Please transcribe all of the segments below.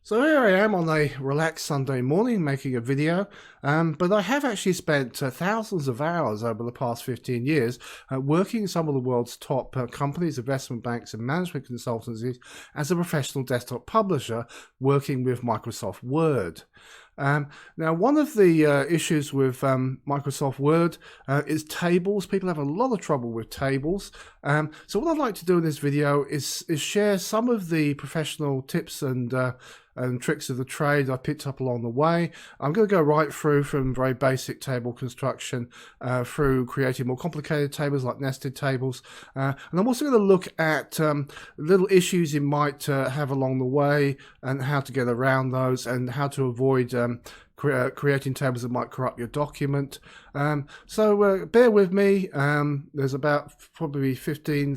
So here I am on a relaxed Sunday morning making a video, but I have actually spent thousands of hours over the past 15 years working in some of the world's top companies, investment banks and management consultancies as a professional desktop publisher working with Microsoft Word. Now, one of the issues with Microsoft Word is tables. People have a lot of trouble with tables. So what I'd like to do in this video is share some of the professional tips and tricks of the trade I picked up along the way. I'm going to go right through from very basic table construction through creating more complicated tables like nested tables. And I'm also going to look at little issues you might have along the way and how to get around those and how to avoid creating tables that might corrupt your document. So bear with me. There's about probably 15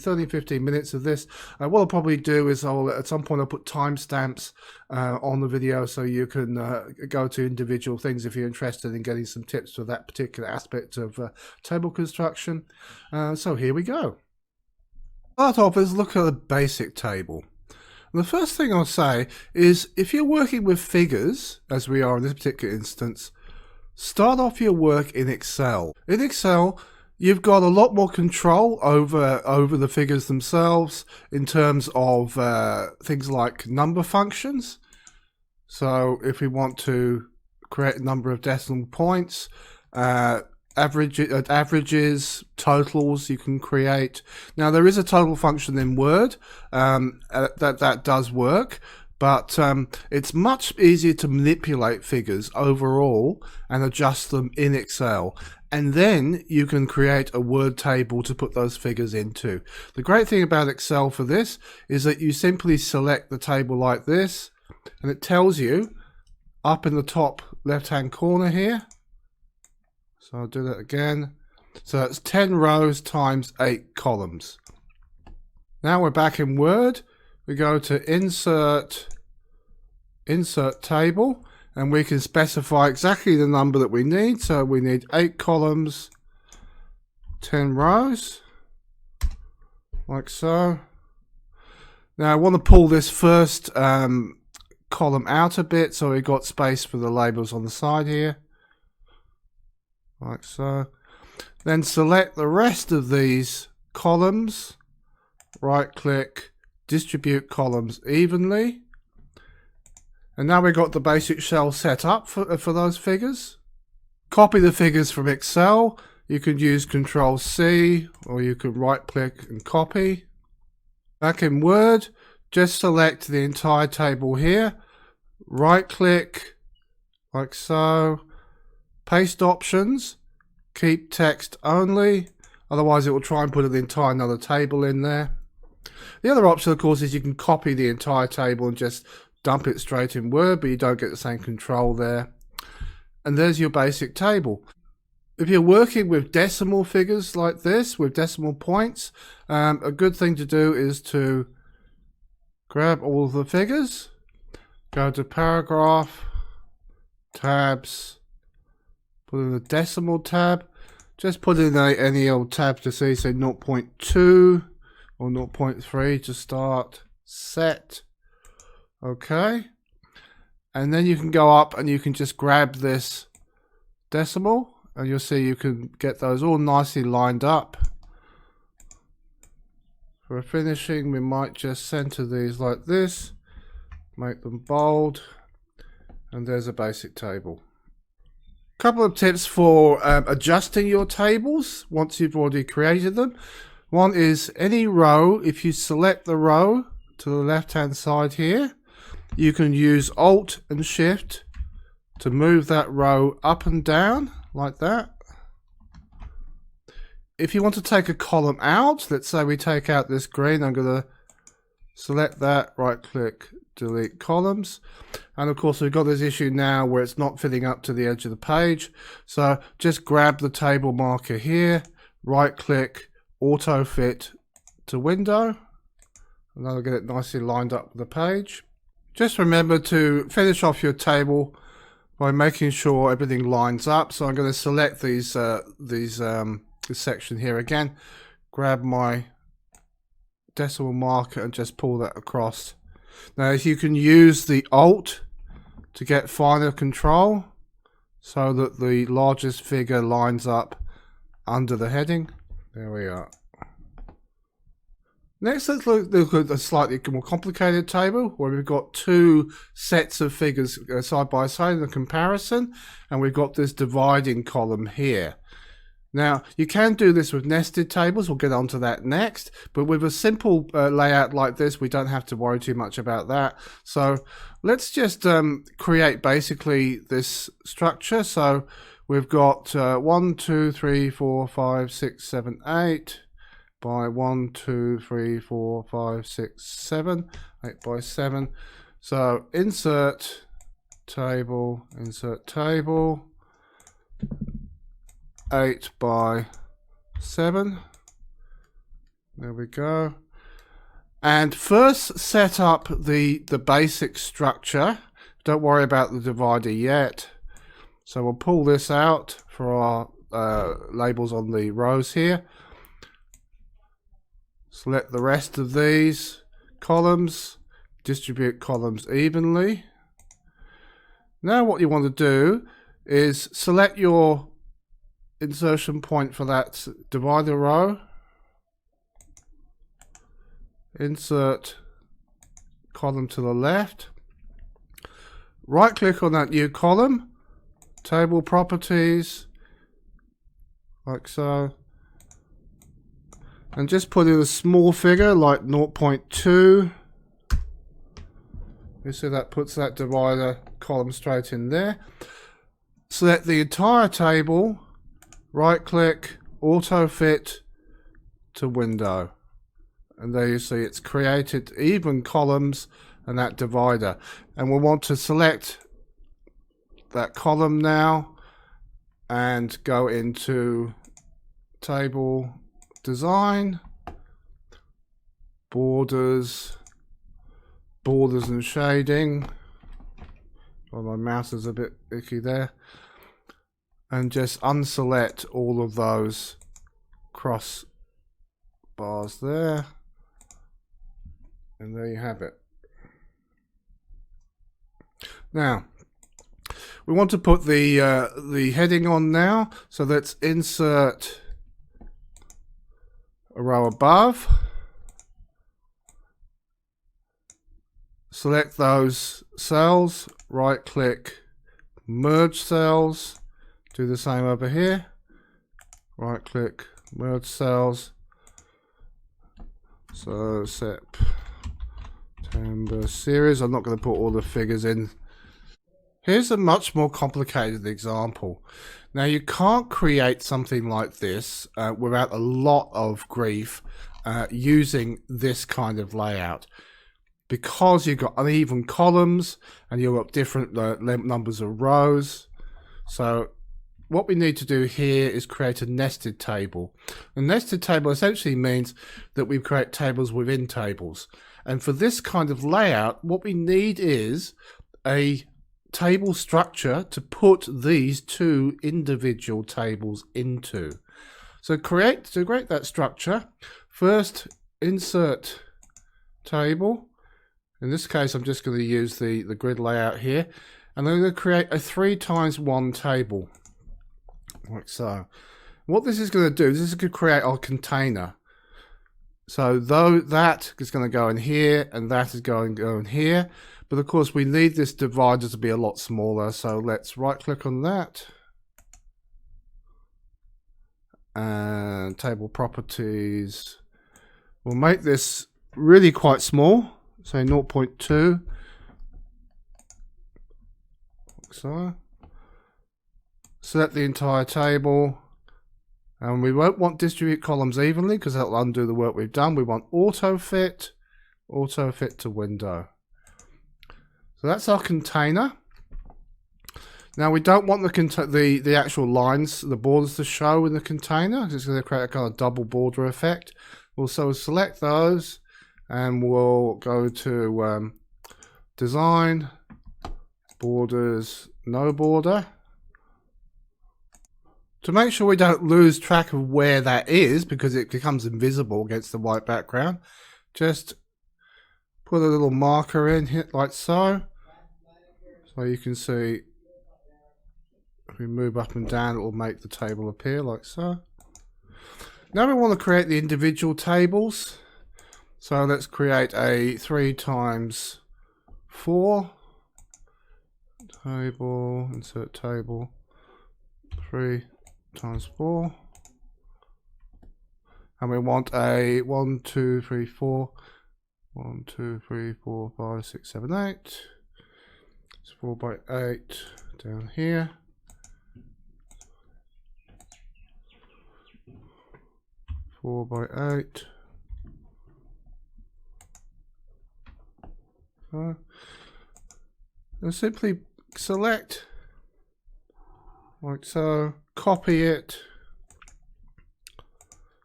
minutes of this. What I'll probably do is at some point I'll put timestamps on the video so you can go to individual things if you're interested in getting some tips for that particular aspect of table construction. So here we go. Start off is look at a basic table. And the first thing I'll say is if you're working with figures, as we are in this particular instance, start off your work in Excel. In Excel, you've got a lot more control over the figures themselves in terms of things like number functions. So if we want to create a number of decimal points, averages, totals you can create. Now there is a total function in Word that does work, but it's much easier to manipulate figures overall and adjust them in Excel. And then you can create a Word table to put those figures into. The great thing about Excel for this is that you simply select the table like this, and it tells you up in the top left-hand corner here. So I'll do that again. So that's 10 rows times 8 columns. Now we're back in Word. We go to Insert Table, and we can specify exactly the number that we need. So we need 8 columns, 10 rows, like so. Now I want to pull this first column out a bit so we've got space for the labels on the side here. Like so. Then select the rest of these columns, right click, distribute columns evenly, and now we've got the basic shell set up for those figures. Copy the figures from Excel. You can use Control C, or you can right click and copy. Back in Word, just select the entire table here, right click, like so. Paste options, keep text only, otherwise it will try and put the entire another table in there. The other option, of course, is you can copy the entire table and just dump it straight in Word, but you don't get the same control there. And there's your basic table. If you're working with decimal figures like this, with decimal points, a good thing to do is to grab all of the figures, go to Paragraph, Tabs, put in the decimal tab, just put in any old tab to see, say 0.2 or 0.3 to start, set, okay, and then you can go up and you can just grab this decimal and you'll see you can get those all nicely lined up. For finishing, we might just center these like this, make them bold, and there's a basic table. Couple of tips for adjusting your tables once you've already created them. One is any row, if you select the row to the left hand side here, you can use Alt and Shift to move that row up and down like that. If you want to take a column out, let's say we take out this green, I'm going to select that, right click, delete columns, and of course we've got this issue now where it's not fitting up to the edge of the page, so just grab the table marker here, right click, auto fit to window, and that'll get it nicely lined up with the page. Just remember to finish off your table by making sure everything lines up. So I'm going to select this section here again, grab my decimal marker and just pull that across. Now you can use the Alt to get finer control so that the largest figure lines up under the heading. There we are. Next, let's look at a slightly more complicated table where we've got two sets of figures side by side in the comparison, and we've got this dividing column here. Now, you can do this with nested tables. We'll get onto that next. But with a simple layout like this, we don't have to worry too much about that. So let's just create basically this structure. So we've got 1, 2, 3, 4, 5, 6, 7, 8 by 1, 2, 3, 4, 5, 6, 7, 8 by 7. So insert table, 8 by 7. There we go. And first set up the basic structure. Don't worry about the divider yet. So we'll pull this out for our labels on the rows here. Select the rest of these columns, distribute columns evenly. Now what you want to do is select your insertion point for that divider row. Insert column to the left. Right click on that new column, table properties, like so. And just put in a small figure like 0.2. You see that puts that divider column straight in there. Select the entire table, right click, auto fit to window. And there you see it's created even columns and that divider. And we'll want to select that column now and go into table design, borders and shading. Well, my mouse is a bit icky there. And just unselect all of those cross bars there. And there you have it. Now, we want to put the heading on now. So let's insert a row above. Select those cells, right click, merge cells. Do the same over here. Right click, merge cells. So September series. I'm not going to put all the figures in. Here's a much more complicated example. Now you can't create something like this without a lot of grief using this kind of layout, because you've got uneven columns and you've got different numbers of rows. So what we need to do here is create a nested table. A nested table essentially means that we create tables within tables. And for this kind of layout, what we need is a table structure to put these two individual tables into. So to create that structure, first insert table. In this case, I'm just going to use the grid layout here. And I'm going to create a 3x1 table. Like so. What this is going to do is this is going to create our container. So though that is going to go in here and that is going to go in here. But of course we need this divider to be a lot smaller. So let's right click on that. And table properties. We'll make this really quite small. Say 0.2. Like so. Select the entire table. And we won't want distribute columns evenly because that'll undo the work we've done. We want auto fit to window. So that's our container. Now we don't want the actual lines, the borders to show in the container. It's going to create a kind of double border effect. We'll select those and we'll go to design, borders, no border. To make sure we don't lose track of where that is because it becomes invisible against the white background, just put a little marker in here like so. So you can see if we move up and down, it will make the table appear like so. Now we want to create the individual tables. So let's create a 3 times 4 table, insert table, 3 times 4. And we want a 1, 2, 3, 4. 1, 2, 3, 4, 5, 6, 7, 8. It's 4 by 8 down here. 4 by 8. So, and simply select like so, copy it,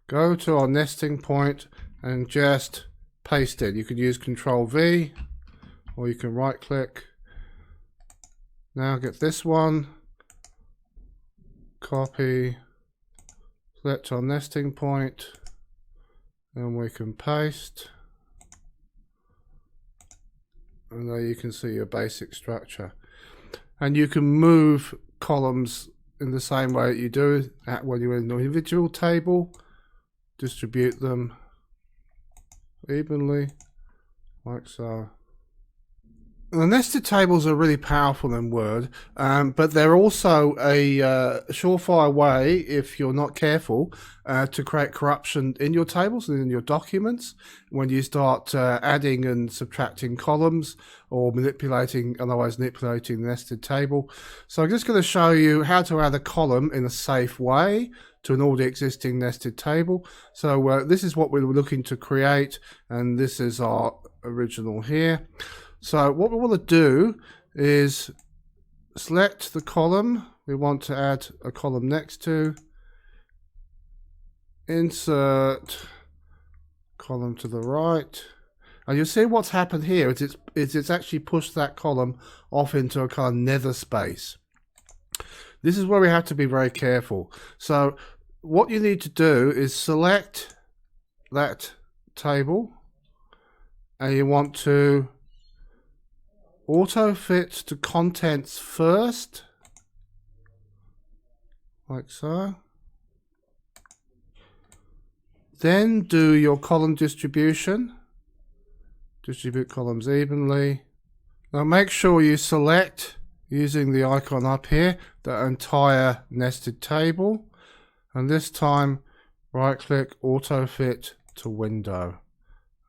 go to our nesting point and just paste it. You could use Control V or you can right click. Now get this one, copy, select our nesting point, and we can paste. And there you can see your basic structure. And you can move columns in the same way that you do when you're in an individual table. Distribute them evenly, like so. And the nested tables are really powerful in Word, but they're also a surefire way, if you're not careful, to create corruption in your tables and in your documents when you start adding and subtracting columns or otherwise manipulating the nested table. So I'm just going to show you how to add a column in a safe way to an already existing nested table. So this is what we were looking to create, and this is our original here. So what we want to do is select the column we want to add a column next to, insert column to the right, and you'll see what's happened here is it's actually pushed that column off into a kind of nether space. This is where we have to be very careful. So what you need to do is select that table, and you want to auto fit to contents first, like so. Then do your column distribution. Distribute columns evenly. Now make sure you select, using the icon up here, the entire nested table. And this time, right click, auto fit to window.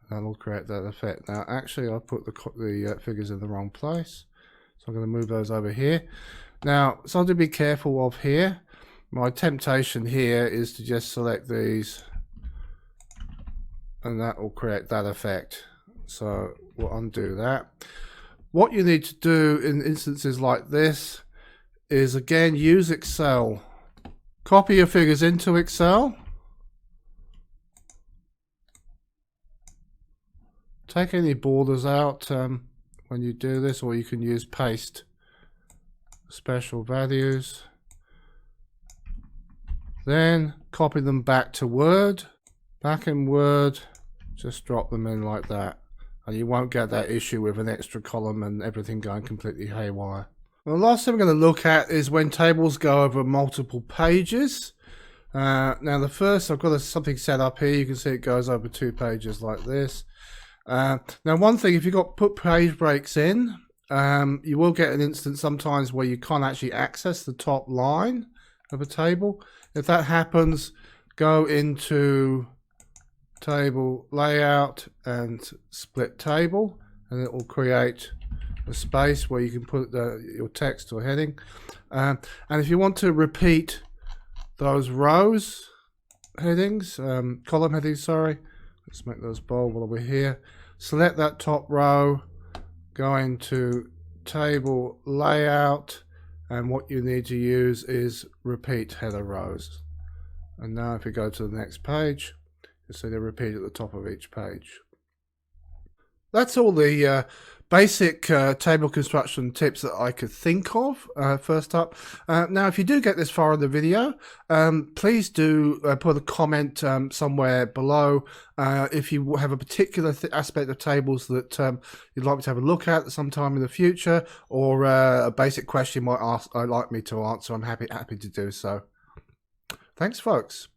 That'll create that effect. Now actually I put the figures in the wrong place, so I'm going to move those over here. Now something to be careful of here, my temptation here is to just select these and that will create that effect, so we'll undo that. What you need to do in instances like this is again use Excel. Copy your figures into Excel. Take any borders out when you do this, or you can use paste special values. Then copy them back to Word. Back in Word, just drop them in like that. And you won't get that issue with an extra column and everything going completely haywire. Well, the last thing we're going to look at is when tables go over multiple pages. Now the first, I've got something set up here. You can see it goes over 2 pages like this. Now one thing, if you've put page breaks in, you will get an instance sometimes where you can't actually access the top line of a table. If that happens, go into table layout and split table, and it will create a space where you can put your text or heading. And if you want to repeat those rows headings, column headings, sorry, let's make those bold while we're here. Select that top row, go into table layout, and what you need to use is repeat header rows. And now if we go to the next page, you'll see they repeat at the top of each page. that's all the basic table construction tips that I could think of first up. Now, if you do get this far in the video, please do put a comment somewhere below if you have a particular aspect of tables that you'd like me to have a look at sometime in the future, or a basic question you might ask I'd like me to answer. I'm happy to do so. Thanks, folks.